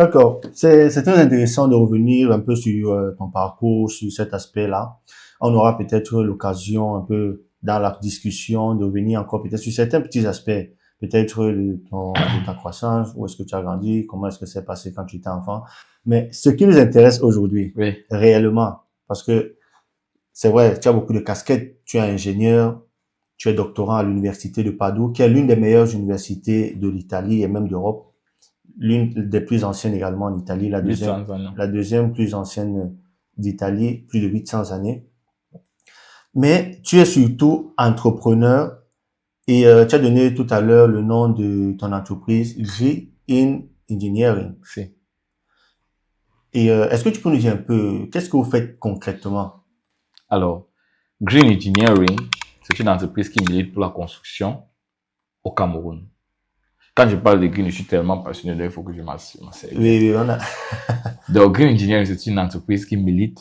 D'accord. C'est très intéressant de revenir un peu sur ton parcours, sur cet aspect-là. On aura peut-être l'occasion un peu dans la discussion de revenir encore peut-être sur certains petits aspects, peut-être de ta croissance, où est-ce que tu as grandi, comment est-ce que c'est passé quand tu étais enfant. Mais ce qui nous intéresse aujourd'hui, Oui. réellement, parce que c'est vrai, tu as beaucoup de casquettes, tu es ingénieur, tu es doctorant à l'université de Padoue, qui est l'une des meilleures universités de l'Italie et même d'Europe, l'une des plus anciennes également en Italie, 800 ans. la deuxième plus ancienne d'Italie, plus de 800 années. Mais tu es surtout entrepreneur et tu as donné tout à l'heure le nom de ton entreprise, Green Engineering. Si. Et est-ce que tu peux nous dire un peu, qu'est-ce que vous faites concrètement? Alors, Green Engineering, c'est une entreprise qui milite pour la construction au Cameroun. Quand je parle de Green, je suis tellement passionné, il faut que je m'asseye. Oui, on a Donc, Green Engineering, c'est une entreprise qui milite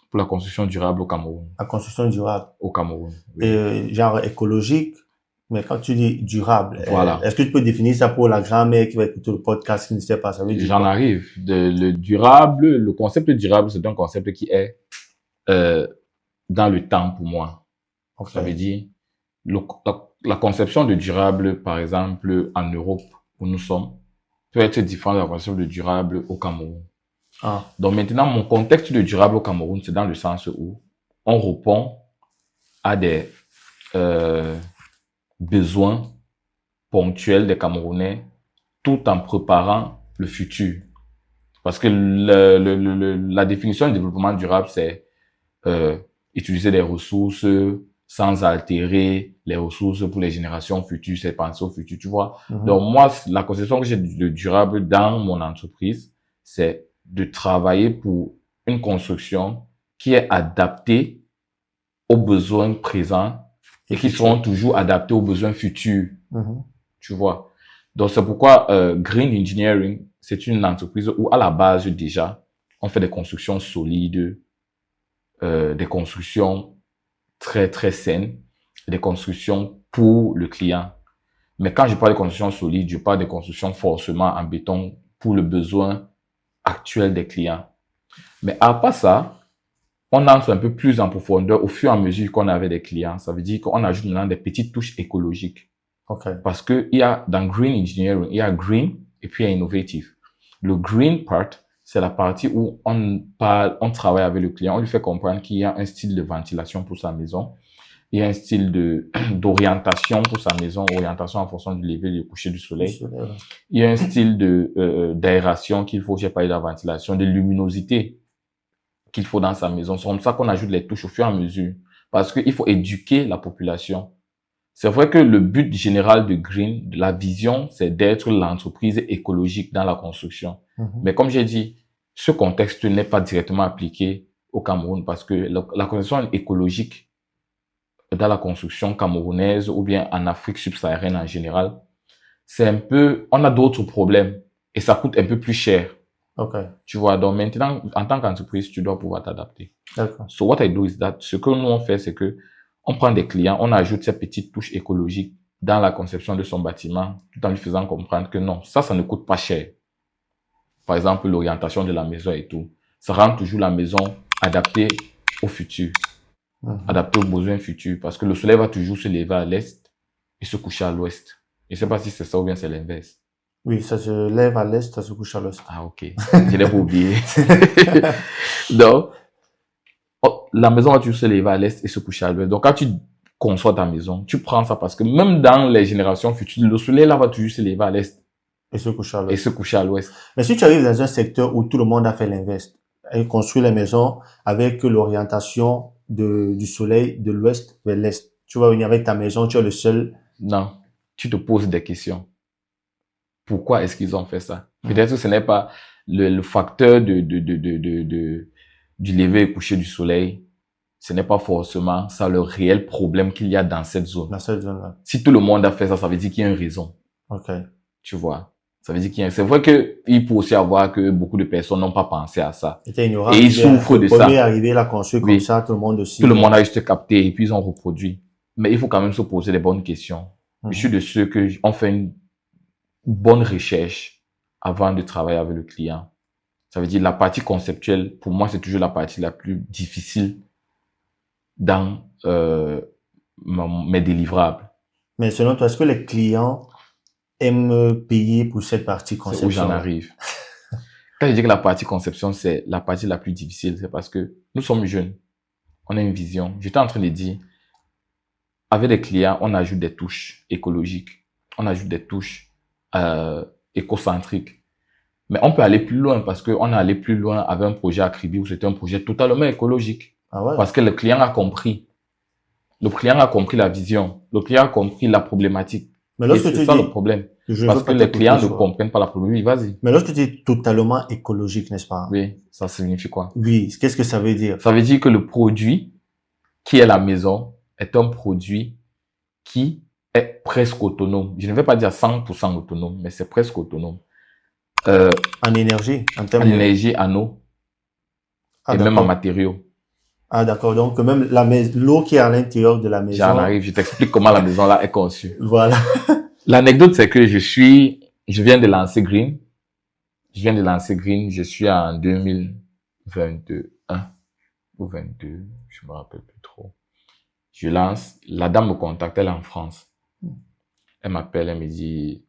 pour la construction durable au Cameroun. la construction durable. Au Cameroun, oui. Et genre écologique, mais quand tu dis durable, Voilà. est-ce que tu peux définir ça pour la grand-mère qui va écouter le podcast qui ne sait pas, ça veut dire J'en quoi? arrive. Le durable, le concept durable, c'est un concept qui est dans le temps pour moi. Okay. Ça veut dire, la conception de durable, par exemple, en Europe, où nous sommes, peut être différente de la conception de durable au Cameroun. Ah. Donc maintenant, mon contexte de durable au Cameroun, c'est dans le sens où on répond à des besoins ponctuels des Camerounais tout en préparant le futur. Parce que la définition du développement durable, c'est utiliser des ressources sans altérer les ressources pour les générations futures, c'est penser au futur, tu vois. Donc moi, la conception que j'ai de durable dans mon entreprise, c'est de travailler pour une construction qui est adaptée aux besoins présents et qui seront toujours adaptés aux besoins futurs, tu vois. Donc c'est pourquoi Green Engineering, c'est une entreprise où à la base déjà, on fait des constructions solides, des constructions très très saines, des constructions pour le client. Mais quand je parle de constructions solides, je parle de constructions forcément en béton pour le besoin actuel des clients. Mais à part ça, on entre un peu plus en profondeur au fur et à mesure qu'on avait des clients. Ça veut dire qu'on ajoute maintenant des petites touches écologiques. Okay. Parce que il y a dans Green Engineering, il y a Green et puis il y a Innovative. Le Green part, c'est la partie où on travaille avec le client, on lui fait comprendre qu'il y a un style de ventilation pour sa maison, il y a un style d'orientation pour sa maison, orientation en fonction du lever et du coucher du soleil. Il y a un style d'aération qu'il faut, j'ai parlé de la ventilation, de luminosité qu'il faut dans sa maison. C'est comme ça qu'on ajoute les touches au fur et à mesure. Parce qu'il faut éduquer la population. C'est vrai que le but général de Green, de la vision, c'est d'être l'entreprise écologique dans la construction. Mais comme j'ai dit, ce contexte n'est pas directement appliqué au Cameroun parce que la construction écologique dans la construction camerounaise ou bien en Afrique subsaharienne en général, c'est un peu, on a d'autres problèmes et ça coûte un peu plus cher. Okay. Tu vois, donc maintenant, en tant qu'entreprise, tu dois pouvoir t'adapter. D'accord. So what I do is that, ce que nous on fait, c'est que on prend des clients, on ajoute ces petites touches écologiques dans la conception de son bâtiment, tout en lui faisant comprendre que non, ça ne coûte pas cher. Par exemple, l'orientation de la maison et tout. Ça rend toujours la maison adaptée au futur, adaptée aux besoins futurs, parce que le soleil va toujours se lever à l'est et se coucher à l'ouest. Je ne sais pas si c'est ça ou bien c'est l'inverse. Oui, ça se lève à l'est, ça se couche à l'ouest. Ah, ok. Je l'ai pas oublié. Donc, la maison va toujours se lever à l'est et se coucher à l'ouest. Donc, quand tu conçois ta maison, tu prends ça parce que même dans les générations futures, le soleil là va toujours se lever à l'est. Et se coucher à l'ouest. Et se coucher à l'ouest. Mais si tu arrives dans un secteur où tout le monde a fait l'inverse, et construit les maisons avec l'orientation du soleil de l'ouest vers l'est, tu vas venir avec ta maison, tu es le seul. Non. Tu te poses des questions. Pourquoi est-ce qu'ils ont fait ça? Peut-être que ce n'est pas le facteur du lever et coucher du soleil. Ce n'est pas forcément ça le réel problème qu'il y a dans cette zone. Dans cette zone-là. Si tout le monde a fait ça, ça veut dire qu'il y a une raison. Ok. Tu vois. Ça veut dire qu'il y a, c'est vrai que il peut aussi avoir que beaucoup de personnes n'ont pas pensé à ça. Et ils souffrent de ça. Le premier arrivé l'a construit comme ça, tout le monde aussi. Tout le monde a juste capté et puis ils ont reproduit. Mais il faut quand même se poser les bonnes questions. Je suis de ceux on fait une bonne recherche avant de travailler avec le client. Ça veut dire la partie conceptuelle, pour moi, c'est toujours la partie la plus difficile dans mes délivrables. Mais selon toi, est-ce que les clients aiment payer pour cette partie C'est où j'en conception? arrive. Quand je dis que la partie conception, c'est la partie la plus difficile, c'est parce que nous sommes jeunes. On a une vision. J'étais en train de dire, avec les clients, on ajoute des touches écologiques. On ajoute des touches écocentriques. Mais on peut aller plus loin parce qu'on est allé plus loin avec un projet Acribi où c'était un projet totalement écologique. Ah ouais. Parce que le client a compris. Le client a compris la vision. Le client a compris la problématique. Mais Et lorsque c'est tu ça dis, le problème. je Parce veux que pas les te clients couper ne sur- comprennent pas la problématique. Vas-y. Mais lorsque tu dis totalement écologique, n'est-ce pas? Oui, ça signifie quoi? Oui, qu'est-ce que ça veut dire? Ça veut dire que le produit qui est la maison est un produit qui est presque autonome. Je ne vais pas dire 100% autonome, mais c'est presque autonome. En énergie, en termes En de... énergie, en eau Ah, et même en d'accord. matériaux. Ah, d'accord. Donc, même l'eau qui est à l'intérieur de la J'en maison. arrive, je t'explique comment la maison là est conçue. Voilà. L'anecdote, c'est que je viens de lancer Green. Je suis en 2021 ou 22, je me rappelle plus trop. Je lance, la dame me contacte, elle est en France. Elle m'appelle, elle me dit,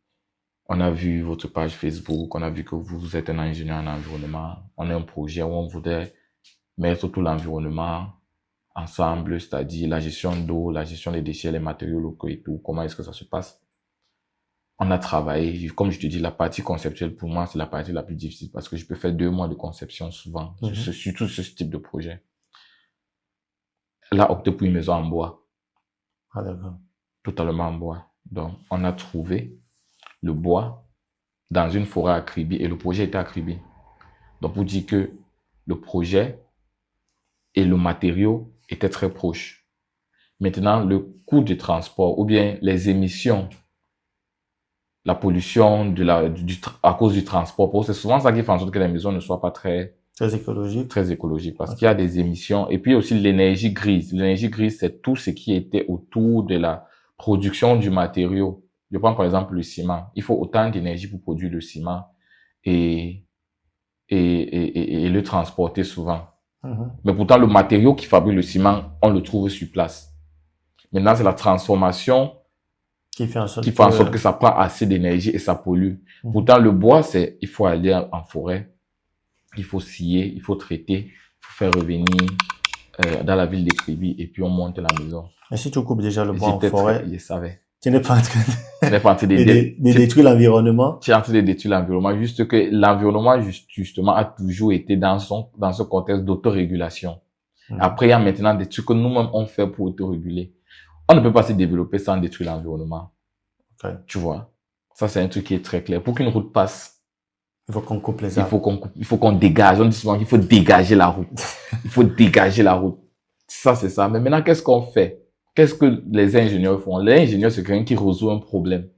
on a vu votre page Facebook, on a vu que vous êtes un ingénieur en environnement. On a un projet où on voudrait mettre tout l'environnement ensemble, c'est-à-dire la gestion d'eau, la gestion des déchets, les matériaux locaux et tout. Comment est-ce que ça se passe? On a travaillé, comme je te dis, la partie conceptuelle pour moi, c'est la partie la plus difficile parce que je peux faire 2 mois de conception souvent, surtout ce type de projet. Elle a opté pour une maison en bois, Ah, d'accord. totalement en bois. Donc, on a trouvé le bois dans une forêt à Kribi et le projet était à Kribi. Donc, pour dire que le projet et le matériau étaient très proches. Maintenant, le coût du transport ou bien les émissions, la pollution à cause du transport, c'est souvent ça qui fait en sorte que les maisons ne soient pas très Très écologique. parce qu'il y a des émissions et puis aussi l'énergie grise. L'énergie grise, c'est tout ce qui était autour de la production du matériau. Je prends par exemple le ciment. Il faut autant d'énergie pour produire le ciment et le transporter souvent. Mais pourtant, le matériau qui fabrique le ciment, on le trouve sur place. Maintenant, c'est la transformation qui fait en sorte que ça prend assez d'énergie et ça pollue. Pourtant, le bois, il faut aller en forêt, il faut scier, il faut traiter, il faut faire revenir dans la ville d'Écribi et puis on monte la maison. Et si tu coupes déjà le bois en forêt, je savais. Tu n'es pas en train de détruire l'environnement. Tu es en train de détruire l'environnement, juste que l'environnement, justement, a toujours été dans ce contexte d'autorégulation. Après, il y a maintenant des trucs que nous-mêmes on fait pour autoréguler. On ne peut pas se développer sans détruire l'environnement. Okay. Tu vois? Ça, c'est un truc qui est très clair. Pour qu'une route passe, il faut qu'on coupe les arbres. Il faut qu'on dégage. On dit souvent qu'il faut dégager la route. Il faut dégager la route. Ça, c'est ça. Mais maintenant, qu'est-ce qu'on fait? Qu'est-ce que les ingénieurs font? Les ingénieurs, c'est quelqu'un qui résout un problème.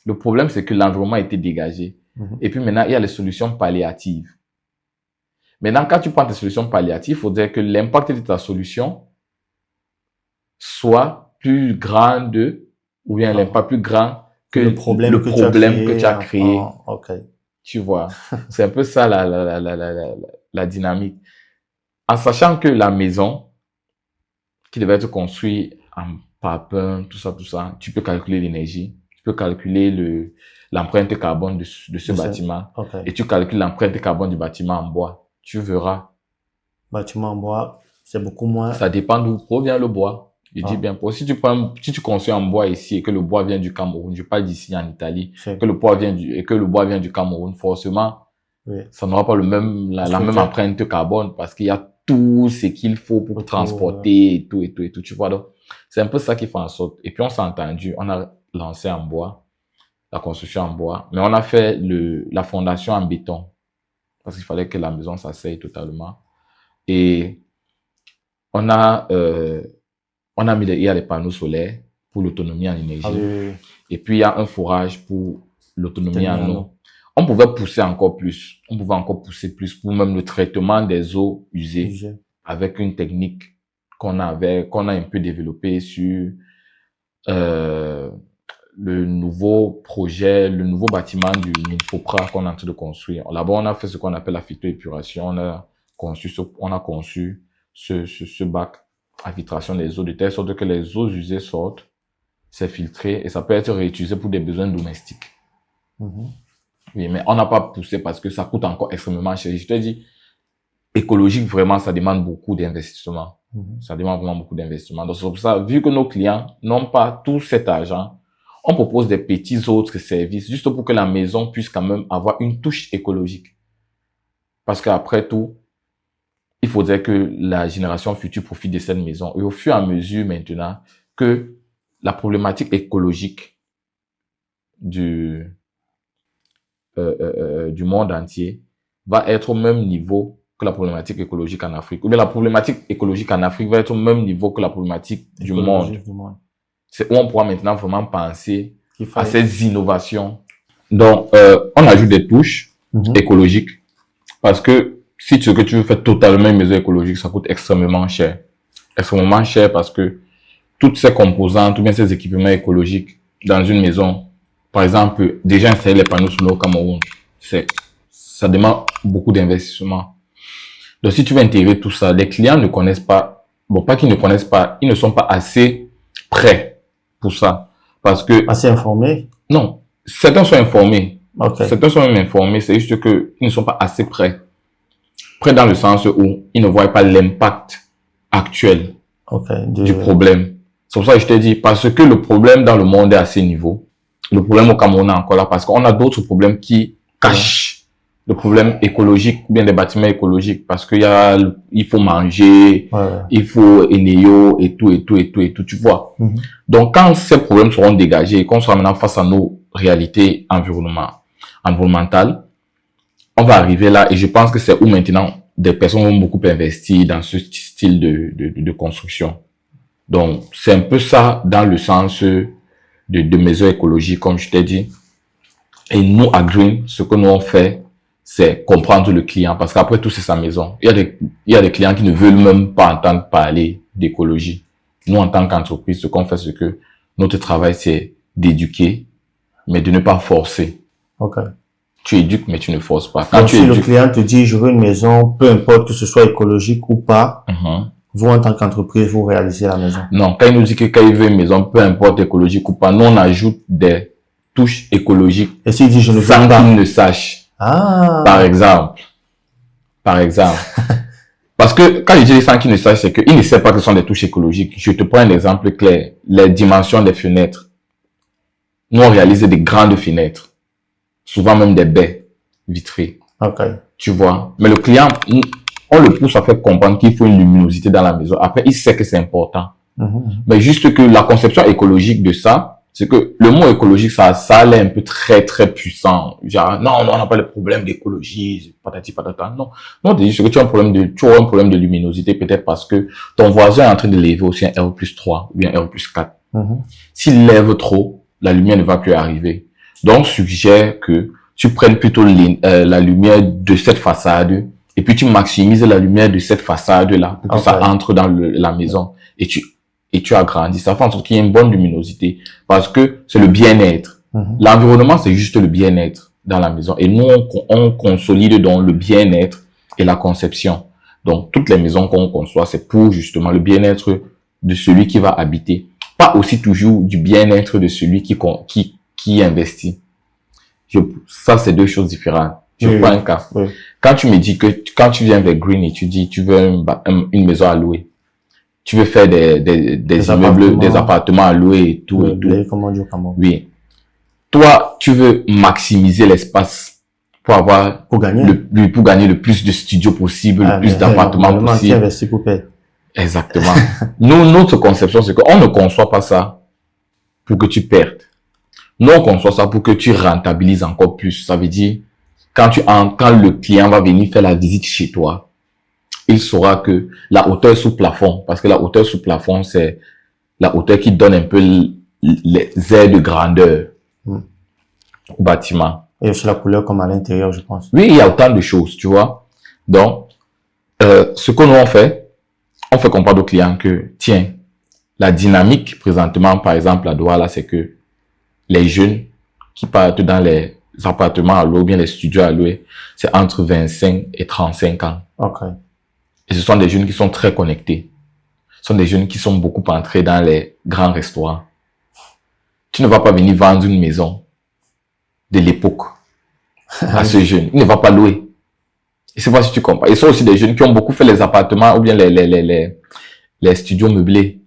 Le problème, c'est que l'environnement a été dégagé. Et puis maintenant, il y a les solutions palliatives. Maintenant, quand tu prends tes solutions palliatives, il faudrait que l'impact de ta solution soit plus grand ou bien l'impact plus grand que le problème que tu as créé. Okay. Tu vois, c'est un peu ça la dynamique. En sachant que la maison qui devait être construite en papin, tout ça, tu peux calculer l'énergie, tu peux calculer l'empreinte carbone de ce bâtiment, et tu calcules l'empreinte carbone du bâtiment en bois. Tu verras. Bâtiment en bois, c'est beaucoup moins. Ça dépend d'où provient le bois. Je dis bien, si tu construis en bois ici et que le bois vient du Cameroun, je parle d'ici en Italie, que le bois vient du Cameroun, forcément, ça n'aura pas la même empreinte carbone parce qu'il y a tout ce qu'il faut pour transporter et tout, tu vois. Donc, c'est un peu ça qui fait en sorte. Et puis, on s'est entendu, on a lancé en bois, la construction en bois, mais on a fait la fondation en béton parce qu'il fallait que la maison s'asseye totalement. Et on a mis il y a les panneaux solaires pour l'autonomie en énergie. Et puis, il y a un forage pour l'autonomie en eau. On pouvait pousser encore plus. On pouvait encore pousser plus pour même le traitement des eaux usées avec une technique qu'on a un peu développée sur le nouveau projet, le nouveau bâtiment du Minfopra qu'on est en train de construire. Là-bas, on a fait ce qu'on appelle la phytoépuration. On a conçu ce bac à filtration des eaux de telle sorte que les eaux usées sortent, c'est filtré et ça peut être réutilisé pour des besoins domestiques. Oui, mais on n'a pas poussé parce que ça coûte encore extrêmement cher. Je te dis, écologique, vraiment, ça demande beaucoup d'investissement. Ça demande vraiment beaucoup d'investissement. Donc, c'est pour ça, vu que nos clients n'ont pas tout cet argent, on propose des petits autres services juste pour que la maison puisse quand même avoir une touche écologique. Parce qu'après tout, il faudrait que la génération future profite de cette maison. Et au fur et à mesure maintenant que la problématique écologique du monde entier va être au même niveau que la problématique écologique en Afrique. Ou bien la problématique écologique en Afrique va être au même niveau que la problématique du monde. C'est où on pourra maintenant vraiment penser à ces innovations. Donc, on ajoute des touches écologiques parce que si ce que tu veux faire totalement une maison écologique, ça coûte extrêmement cher. Extrêmement cher parce que toutes ces composantes, ou bien ces équipements écologiques dans une maison, par exemple, déjà installer les panneaux solaires au Cameroun, ça demande beaucoup d'investissement. Donc, si tu veux intégrer tout ça, les clients ne connaissent pas, bon, pas qu'ils ne connaissent pas, ils ne sont pas assez prêts pour ça. Parce que... Assez informés? Non. Certains sont informés. Okay. Certains sont même informés, c'est juste qu'ils ne sont pas assez prêts. Prêts dans le sens où ils ne voient pas l'impact actuel du problème. C'est pour ça que je te dis, parce que le problème dans le monde est à ces niveaux. Le problème au Cameroun est encore là, parce qu'on a d'autres problèmes qui cachent le problème écologique, ou bien des bâtiments écologiques, parce il faut manger, il faut Eneo et tout, tu vois. Donc, quand ces problèmes seront dégagés et qu'on sera maintenant face à nos réalités environnementales, on va arriver là et je pense que c'est où maintenant des personnes vont beaucoup investir dans ce style de construction. Donc, c'est un peu ça dans le sens de maison écologique, comme je t'ai dit. Et nous, à Green, ce que nous on fait, c'est comprendre le client, parce qu'après tout, c'est sa maison. Il y a des clients qui ne veulent même pas entendre parler d'écologie. Nous, en tant qu'entreprise, ce qu'on fait, c'est que notre travail, c'est d'éduquer, mais de ne pas forcer. Tu éduques, mais tu ne forces pas. Quand si le client te dit, je veux une maison, peu importe que ce soit écologique ou pas, vous, en tant qu'entreprise, vous réalisez la maison. Non, quand il nous dit que quand il veut une maison, peu importe écologique ou pas, nous, on ajoute des touches écologiques. Et s'il dit, je ne veux pas. Sans qu'il ne sache. Par exemple. Parce que quand je dis sans qu'il ne sache, c'est qu'il ne sait pas que ce sont des touches écologiques. Je te prends un exemple clair. Les dimensions des fenêtres. Nous, on réalise des grandes fenêtres. Souvent même des baies vitrées. Tu vois. Mais le client, on le pousse à faire comprendre qu'il faut une luminosité dans la maison. Après, il sait que c'est important. Mais juste que la conception écologique de ça, c'est que le mot écologique, ça a l'air un peu très, très puissant. Genre, non, on n'a pas de problème d'écologie, patati patata. Non, c'est que tu as un problème de luminosité, peut-être parce que ton voisin est en train de lever aussi un R+3 ou bien R+4. S'il lève trop, la lumière ne va plus arriver. Donc, suggère que tu prennes plutôt la lumière de cette façade et puis tu maximises la lumière de cette façade-là pour que ça entre dans la maison et tu agrandis. Ça fait en sorte qu'il y ait une bonne luminosité parce que c'est le bien-être. L'environnement, c'est juste le bien-être dans la maison. Et nous, on consolide dans le bien-être et la conception. Donc, toutes les maisons qu'on conçoit, c'est pour justement le bien-être de celui qui va habiter. Pas aussi toujours du bien-être de celui qui investit. Ça, c'est deux choses différentes. Je prends un cas. Quand tu me dis que quand tu viens vers Green et tu dis tu veux une maison à louer, tu veux faire des immeubles, des appartements à louer et tout et tout. Oui. Toi, tu veux maximiser l'espace pour gagner le plus de studios possible, le plus d'appartements possible. Exactement. Nous, notre conception, c'est qu'on ne conçoit pas ça pour que tu perdes. Nous, on conçoit ça pour que tu rentabilises encore plus. Ça veut dire, quand le client va venir faire la visite chez toi, il saura que la hauteur sous plafond, parce que la hauteur sous plafond, c'est la hauteur qui donne un peu les airs de grandeur au bâtiment. Et aussi la couleur comme à l'intérieur, je pense. Oui, il y a autant de choses, tu vois. Donc, ce que nous on fait comprendre au client que, tiens, la dynamique présentement, par exemple, à Douala, c'est que les jeunes qui partent dans les appartements à louer ou bien les studios à louer, c'est entre 25 et 35 ans. Ok. Et ce sont des jeunes qui sont très connectés. Ce sont des jeunes qui sont beaucoup entrés dans les grands restaurants. Tu ne vas pas venir vendre une maison de l'époque à ce jeune. Il ne va pas louer. Je sais pas si tu comprends. Et ce sont aussi des jeunes qui ont beaucoup fait les appartements ou bien les studios meublés.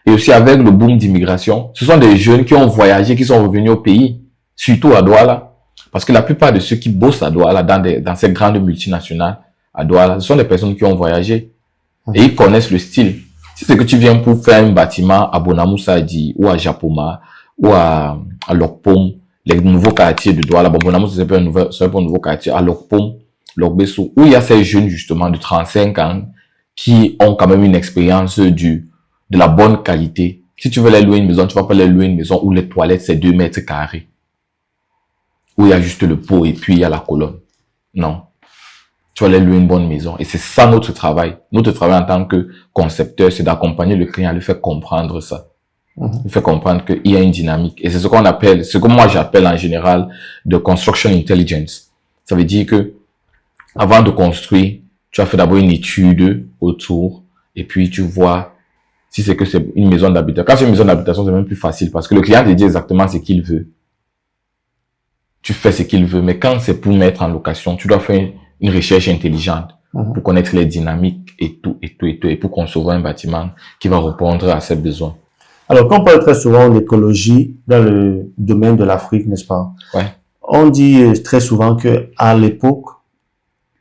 Et aussi avec le boom d'immigration, ce sont des jeunes qui ont voyagé, qui sont revenus au pays, surtout à Douala. Parce que la plupart de ceux qui bossent à Douala, dans ces grandes multinationales à Douala, ce sont des personnes qui ont voyagé. Et ils connaissent le style. Si c'est que tu viens pour faire un bâtiment à Bonamoussadi ou à Japoma ou à Lokpom, les nouveaux quartiers de Douala, bon, Bonamoussadi c'est pas un nouveau quartier, à Lokpom, Lokbesso, où il y a ces jeunes justement de 35 ans qui ont quand même une expérience de la bonne qualité. Si tu veux les louer une maison, tu vas pas les louer une maison où les toilettes c'est 2 mètres carrés. Où il y a juste le pot et puis il y a la colonne. Non. Tu vas aller louer une bonne maison. Et c'est ça notre travail. Notre travail en tant que concepteur, c'est d'accompagner le client, lui faire comprendre ça. Lui faire comprendre qu'il y a une dynamique. Et c'est ce qu'on appelle, ce que moi j'appelle en général de construction intelligence. Ça veut dire que avant de construire, tu as fait d'abord une étude autour et puis tu vois si c'est que c'est une maison d'habitation. Quand c'est une maison d'habitation, c'est même plus facile parce que le client te dit exactement ce qu'il veut. Tu fais ce qu'il veut. Mais quand c'est pour mettre en location, tu dois faire une recherche intelligente pour connaître les dynamiques et tout, et pour concevoir un bâtiment qui va répondre à ses besoins. Alors, quand on parle très souvent d'écologie dans le domaine de l'Afrique, n'est-ce pas? Ouais. On dit très souvent que à l'époque,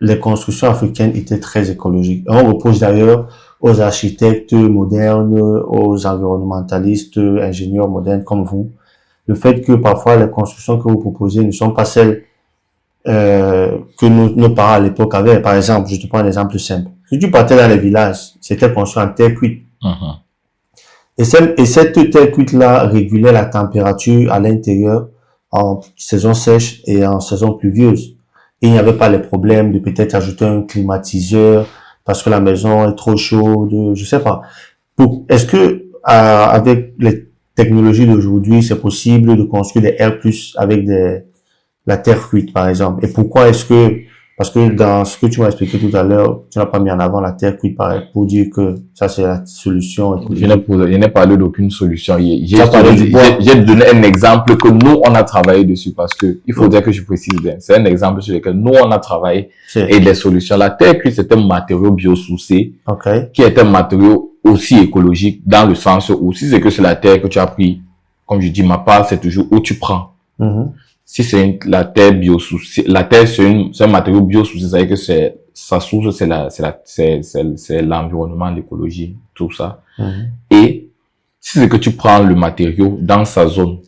les constructions africaines étaient très écologiques. On reproche d'ailleurs aux architectes modernes, aux environnementalistes, ingénieurs modernes comme vous, le fait que parfois les constructions que vous proposez ne sont pas celles que nos parents à l'époque avaient. Par exemple, je te prends un exemple simple. Si tu partais dans les villages, c'était construit en terre cuite. Et cette terre cuite-là régulait la température à l'intérieur en saison sèche et en saison pluvieuse. Et il n'y avait pas les problèmes de peut-être ajouter un climatiseur parce que la maison est trop chaude, je sais pas. Est-ce que avec les technologies d'aujourd'hui, c'est possible de construire des R+ avec la terre cuite, par exemple? Et pourquoi est-ce que, parce que dans ce que tu m'as expliqué tout à l'heure, tu n'as pas mis en avant la terre cuite pour dire que ça c'est la solution. Je n'ai parlé d'aucune solution. J'ai J'ai donné un exemple que nous on a travaillé dessus parce que il faudrait que je précise bien. C'est un exemple sur lequel nous on a travaillé et les solutions. La terre cuite c'est un matériau biosourcé qui est un matériau aussi écologique dans le sens où si c'est que c'est la terre que tu as pris, comme je dis, ma part c'est toujours où tu prends. Si c'est la terre biosourcée, la terre c'est un matériau biosourcé, c'est-à-dire que sa source c'est l'environnement, l'écologie, tout ça. Et si c'est que tu prends le matériau dans sa zone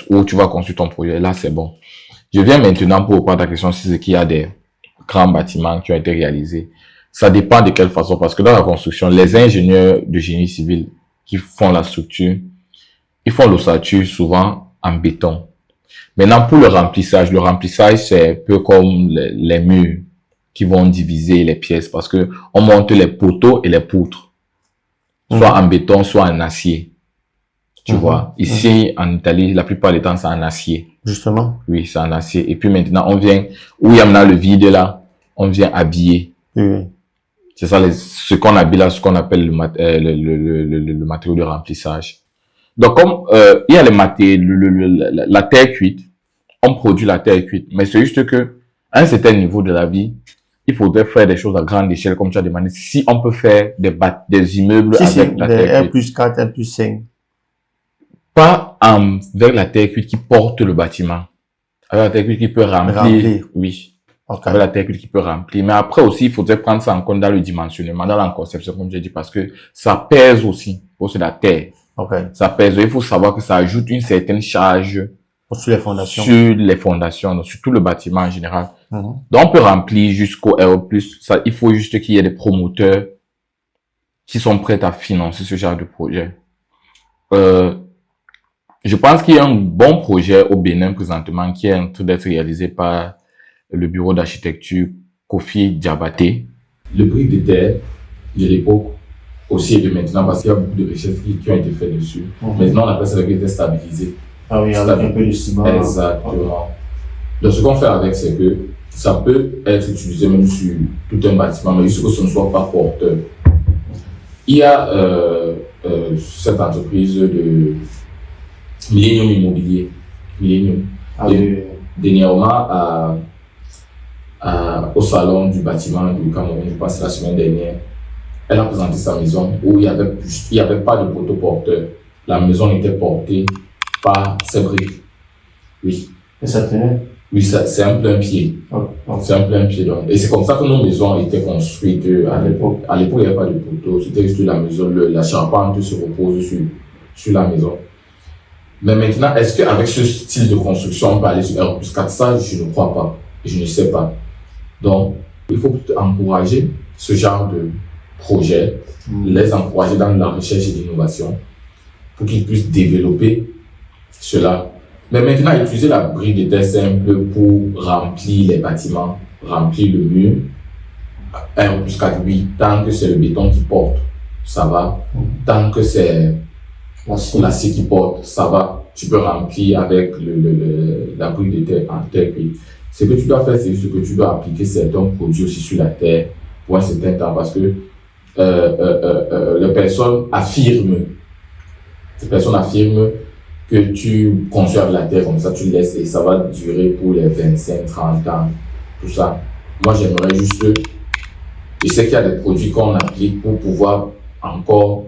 où tu vas construire ton projet, là c'est bon. Je viens maintenant pour répondre à ta question si c'est qu'il y a des grands bâtiments qui ont été réalisés. Ça dépend de quelle façon, parce que dans la construction, les ingénieurs de génie civil qui font la structure, ils font l'ossature souvent en béton. Maintenant, pour le remplissage c'est un peu comme les murs qui vont diviser les pièces parce que on monte les poteaux et les poutres, soit en béton, soit en acier. Tu vois, ici en Italie, la plupart des temps, c'est en acier. Justement. Oui, c'est en acier. Et puis maintenant, on vient, où il y a maintenant le vide là, on vient habiller. C'est ça, ce qu'on habille là, ce qu'on appelle le matériau de remplissage. Donc, comme il y a les matériaux, la terre cuite, on produit la terre cuite, mais c'est juste que à un certain niveau de la vie, il faudrait faire des choses à grande échelle, comme tu as demandé. Si on peut faire des immeubles avec la terre cuite. R+4, R+5. Pas avec la terre cuite qui porte le bâtiment. Avec la terre cuite qui peut remplir. Oui. Avec la terre cuite qui peut remplir. Mais après aussi, il faudrait prendre ça en compte dans le dimensionnement, dans la conception, comme j'ai dit, parce que ça pèse aussi. C'est la terre. Ça pèse. Il faut savoir que ça ajoute une certaine charge sur les fondations. Sur tout le bâtiment en général. Donc, on peut remplir jusqu'au R+. Ça, il faut juste qu'il y ait des promoteurs qui sont prêts à financer ce genre de projet. Je pense qu'il y a un bon projet au Bénin présentement qui est en train d'être réalisé par le bureau d'architecture Kofi Diabaté. Le brique de terre de l'époque aussi et de maintenant, parce qu'il y a beaucoup de recherches qui ont été faites dessus. Maintenant, on appelle ça le brique stabilisé. Ah oui, avec un peu de ciment. Exactement. Donc, ce qu'on fait avec, c'est que ça peut être utilisé même sur tout un bâtiment, mais juste que ce ne soit pas porteur. Il y a cette entreprise de Millennium Immobilier. Millennium. Ah oui. Dernièrement, au salon du bâtiment du Cameroun, je pense la semaine dernière, elle a présenté sa maison où il y avait pas de poteau porteur. La maison était portée par ses briques. Oui. Et ça tenait? Oui, c'est un plein pied. C'est un plein pied. Donc. Et c'est comme ça que nos maisons étaient construites à l'époque. À l'époque, il n'y avait pas de poteau. C'était juste la maison, la charpente se repose sur la maison. Mais maintenant, est-ce qu'avec ce style de construction, on peut aller sur R+4? Ça, je ne crois pas. Je ne sais pas. Donc, il faut encourager ce genre de projet, les encourager dans la recherche et l'innovation pour qu'ils puissent développer cela. Mais maintenant, utiliser la brique de terre simple pour remplir les bâtiments, remplir le mur, R+4, oui, tant que c'est le béton qui porte, ça va. Tant que c'est l'acier qui porte, ça va. Tu peux remplir avec la brique de terre en terre cuite. Ce que tu dois faire, c'est juste que tu dois appliquer certains produits aussi sur la terre pour un certain temps parce que les personnes affirment que tu conserves la terre comme ça, tu laisses et ça va durer pour les 25, 30 ans, tout ça. Moi, j'aimerais juste, je sais qu'il y a des produits qu'on applique pour pouvoir encore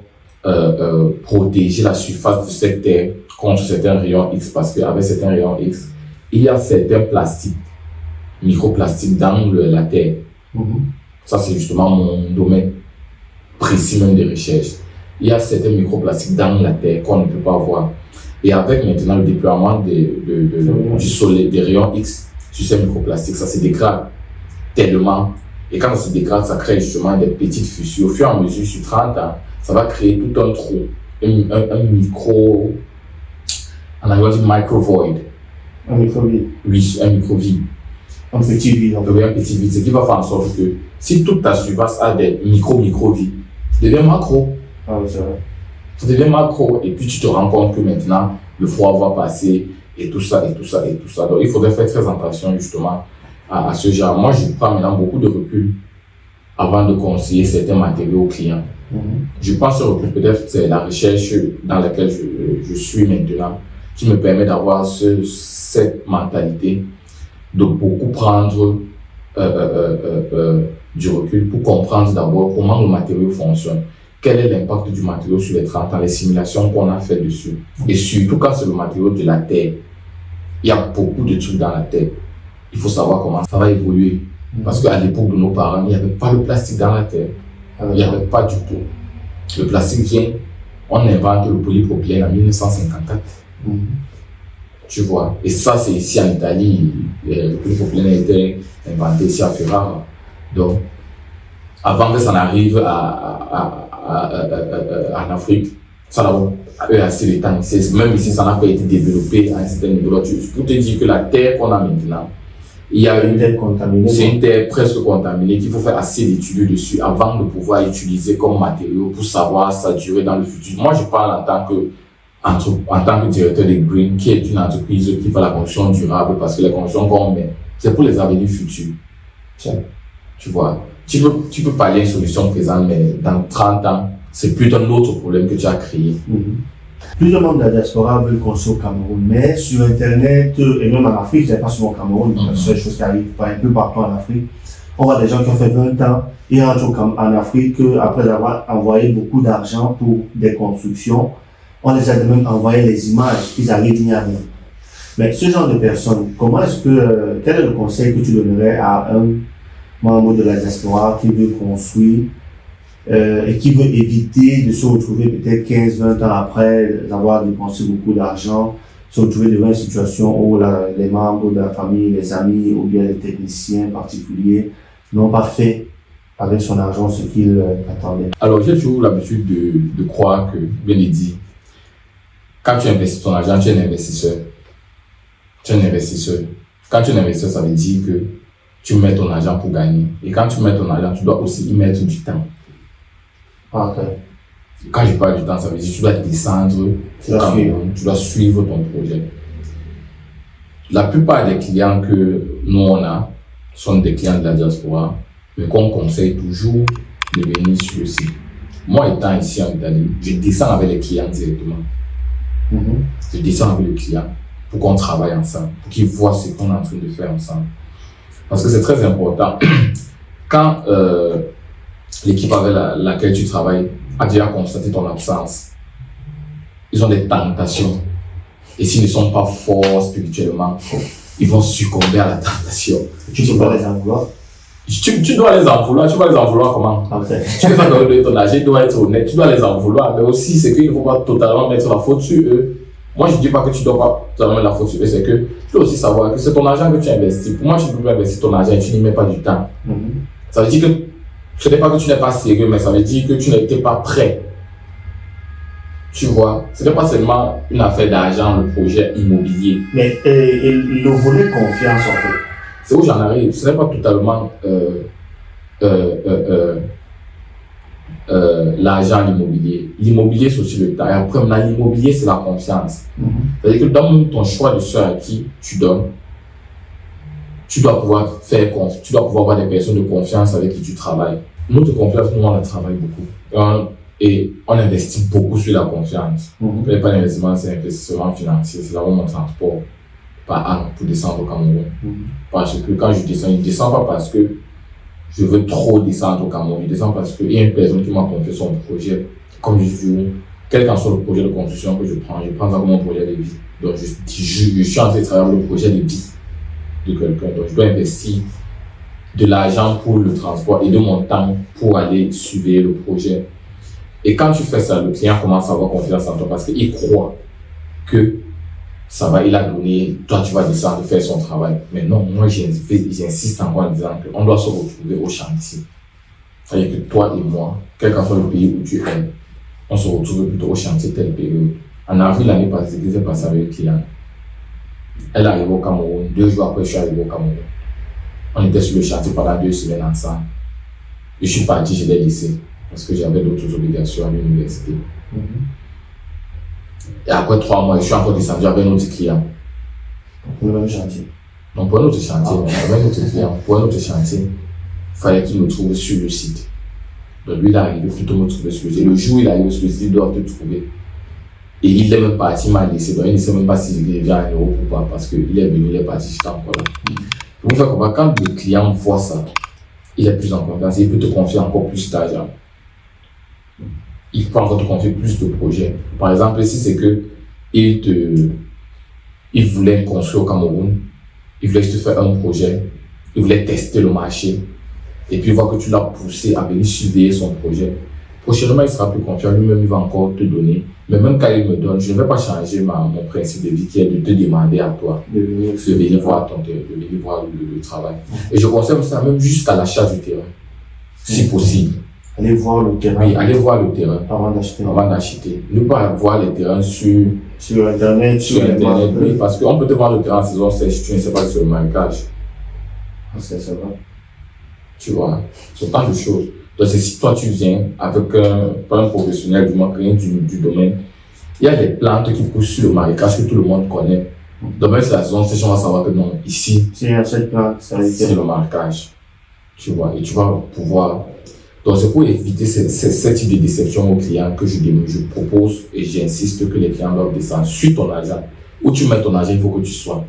protéger la surface de cette terre contre certains rayons X parce qu'avec certains rayons X, il y a certains plastiques, microplastiques dans la terre. Ça, c'est justement mon domaine précis même de recherche. Il y a certains microplastiques dans la terre qu'on ne peut pas voir. Et avec maintenant le déploiement du soleil, des rayons X sur ces microplastiques, ça se dégrade tellement. Et quand ça se dégrade, ça crée justement des petites fissures. Au fur et à mesure, sur 30 ans, ça va créer tout un trou, un micro, en anglais on dit micro-void. Un micro-vide. Oui, un micro-vide. Un petit vide. Oui, un petit vide. Ce qui va faire en sorte que si toute ta surface a des micro-vides, ça devient macro. Ah oui, c'est vrai. Ça devient macro et puis tu te rends compte que maintenant le froid va passer et tout ça. Donc il faudrait faire très attention justement à ce genre. Moi, je prends maintenant beaucoup de recul avant de conseiller certains matériaux aux clients. Je pense que peut-être c'est la recherche dans laquelle je suis maintenant qui me permet d'avoir cette mentalité de beaucoup prendre du recul pour comprendre d'abord comment le matériau fonctionne. Quel est l'impact du matériau sur les 30 ans, les simulations qu'on a fait dessus. Et surtout quand c'est le matériau de la terre, il y a beaucoup de trucs dans la terre. Il faut savoir comment ça va évoluer. Parce qu'à l'époque de nos parents, il n'y avait pas le plastique dans la terre. Il n'y avait pas du tout. Le plastique vient, on invente le polypropylène en 1954. Tu vois. Et ça, c'est ici en Italie. Le polypropylène a été inventé ici à Ferrara. Donc, avant que ça n'arrive en Afrique, ça a eu assez de temps. Même ici, ça n'a pas été développé à un certain niveau. Pour te dire que la terre qu'on a maintenant, il y a c'est une terre presque contaminée qu'il faut faire assez d'études dessus avant de pouvoir utiliser comme matériau pour savoir sa durée dans le futur. Moi, je parle en tant que directeur de Green, qui est une entreprise qui fait la construction durable parce que les constructions qu'on met, c'est pour les avenirs futurs. Tu vois, tu peux parler d'une solution présente, mais dans 30 ans, c'est plus un autre problème que tu as créé. Plusieurs membres de la diaspora veulent construire au Cameroun, mais sur Internet et même en Afrique, c'est pas souvent au Cameroun, c'est la seule chose qui arrive un peu partout en Afrique. On voit des gens qui ont fait 20 ans, ils rentrent en Afrique après avoir envoyé beaucoup d'argent pour des constructions. On les a même envoyé les images, ils arrivent, il n'y a rien. Mais ce genre de personnes, quel est le conseil que tu donnerais à un membre de la diaspora qui veut construire et qui veut éviter de se retrouver peut-être 15-20 ans après avoir dépensé beaucoup d'argent, se retrouver devant une situation où les membres de la famille, les amis ou bien les techniciens particuliers n'ont pas fait avec son argent ce qu'ils attendaient. Alors j'ai toujours l'habitude de croire que, bien dit, quand tu investis ton argent, tu es un investisseur. Tu es un investisseur. Quand tu es un investisseur, ça veut dire que tu mets ton argent pour gagner. Et quand tu mets ton argent, tu dois aussi y mettre du temps. Okay. Quand je parle du temps, ça veut dire que tu dois descendre au Cameroun, tu dois suivre ton projet. La plupart des clients que nous on a sont des clients de la diaspora, mais qu'on conseille toujours de venir sur le site. Moi étant ici en Italie, je descends avec les clients directement. Je descends avec le client pour qu'on travaille ensemble, pour qu'ils voient ce qu'on est en train de faire ensemble. Parce que c'est très important. Quand l'équipe avec laquelle tu travailles a déjà constaté ton absence, ils ont des tentations. Et s'ils ne sont pas forts spirituellement, ils vont succomber à la tentation. Tu dois les en vouloir. Tu dois les en vouloir. Tu vas les en vouloir comment? Tu ne peux pas donner ton âge, tu dois être honnête, tu dois les en vouloir. Mais aussi, c'est qu'il ne faut pas totalement mettre la faute sur eux. Moi, je ne dis pas que tu ne dois pas totalement mettre la faute sur eux, c'est que tu dois aussi savoir que c'est ton argent que tu investis. Pour moi, tu ne peux pas investir ton argent et tu n'y mets pas du temps. Ça veut dire que ce n'est pas que tu n'es pas sérieux, mais ça veut dire que tu n'étais pas prêt. Tu vois, ce n'est pas seulement une affaire d'argent, le projet immobilier. Mais le volet confiance, en fait. C'est où j'en arrive. Ce n'est pas totalement l'argent, l'immobilier. L'immobilier, c'est aussi le temps. Et après, maintenant, l'immobilier, c'est la confiance. C'est-à-dire que dans ton choix de ceux à qui tu donnes, tu dois pouvoir tu dois pouvoir avoir des personnes de confiance avec qui tu travailles. Nous, de confiance, nous, on travaille beaucoup. Et on investit beaucoup sur la confiance. Mais pas l'investissement, c'est l'investissement financier. C'est là où mon transport par an pour descendre au Cameroun. Parce que quand je ne descends pas parce que je veux trop descendre au Cameroun. Je descends parce qu'il y a une personne qui m'a confié son projet. Comme je dis, quel qu'en soit le projet de construction que je prends ça comme un projet de vie. Donc je suis en train de travailler le projet de vie de quelqu'un. Donc je dois investir de l'argent pour le transport et de mon temps pour aller suivre le projet. Et quand tu fais ça, le client commence à avoir confiance en toi parce qu'il croit que ça va, il a donné, toi tu vas descendre faire son travail. Mais non, moi j'insiste encore en disant qu'on doit se retrouver au chantier. C'est-à-dire que toi et moi, quel que soit le pays où tu es, on se retrouve plutôt au chantier telle période. En avril l'année passée, ce qui s'est passé avec le client, elle arrive au Cameroun, 2 jours après je suis arrivé au Cameroun. On était sur le chantier pendant 2 semaines ensemble. Je suis parti, je l'ai laissé. Parce que j'avais d'autres obligations à l'université. Et après 3 mois, je suis encore descendu avec un autre client. Pour le même chantier. Donc pour un autre chantier, avec un autre client, pour un autre chantier, il fallait qu'il me trouve sur le site. Donc lui, il arrive plutôt me trouver sur le site. Le jour où il arrive sur le site, il doit te trouver. Et il est même parti, il m'a laissé. Donc il ne sait même pas s'il revient à Europe ou pas, parce qu'il est venu, il est parti, j'étais encore là. Pour vous faire comprendre, quand le client voit ça, il est plus en confiance, il peut te confier encore plus d'argent. Il peut encore te confier plus de projets. Par exemple, ici, c'est que il voulait construire au Cameroun, il voulait te faire un projet, il voulait tester le marché, et puis il voit que tu l'as poussé à venir surveiller son projet. Prochainement, il sera plus confiant, lui-même, il va encore te donner. Mais même quand il me donne, je ne vais pas changer mon principe de vie qui est de te demander à toi de venir voir le travail. Et je conserve ça même jusqu'à l'achat du terrain, si possible. Aller voir le terrain. Oui, aller voir le terrain avant d'acheter. Ne pas voir les terrains sur Internet. Oui, parce qu'on peut te voir le terrain en saison sèche, tu ne sais pas que c'est le marécage. C'est vrai. Tu vois, c'est tant de choses. Donc, si toi tu viens avec pas un professionnel, du moins rien du domaine, il y a des plantes qui poussent sur le marécage que tout le monde connaît. Donc, même si la saison sèche, on va savoir que non, ici, c'est cette plante, c'est le marécage. Tu vois, et tu vas pouvoir. Donc, c'est pour éviter ce type de déception aux clients que je propose et j'insiste que les clients doivent descendre sur ton argent. Où tu mets ton argent, il faut que tu sois.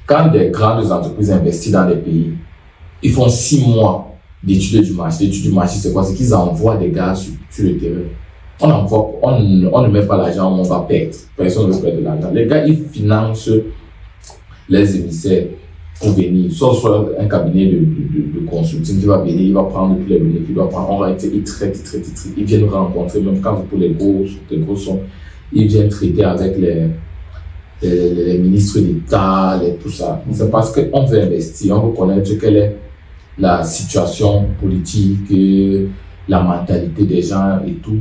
Quand des grandes entreprises investissent dans des pays, ils font 6 mois d'études du marché. L'étude du marché, c'est quoi? C'est qu'ils envoient des gars sur le terrain. On ne met pas l'argent, on va perdre. Personne ne veut perdre de l'argent. Les gars, ils financent les émissaires pour venir. Soit un cabinet de consulting qui va venir, il va prendre tous les données qu'il doit prendre. On va il traite. Ils viennent nous rencontrer, même quand pour les gros sons, ils viennent traiter avec les ministres d'État, tout ça. C'est parce qu'on veut investir, on veut connaître quelle est la situation politique, la mentalité des gens et tout.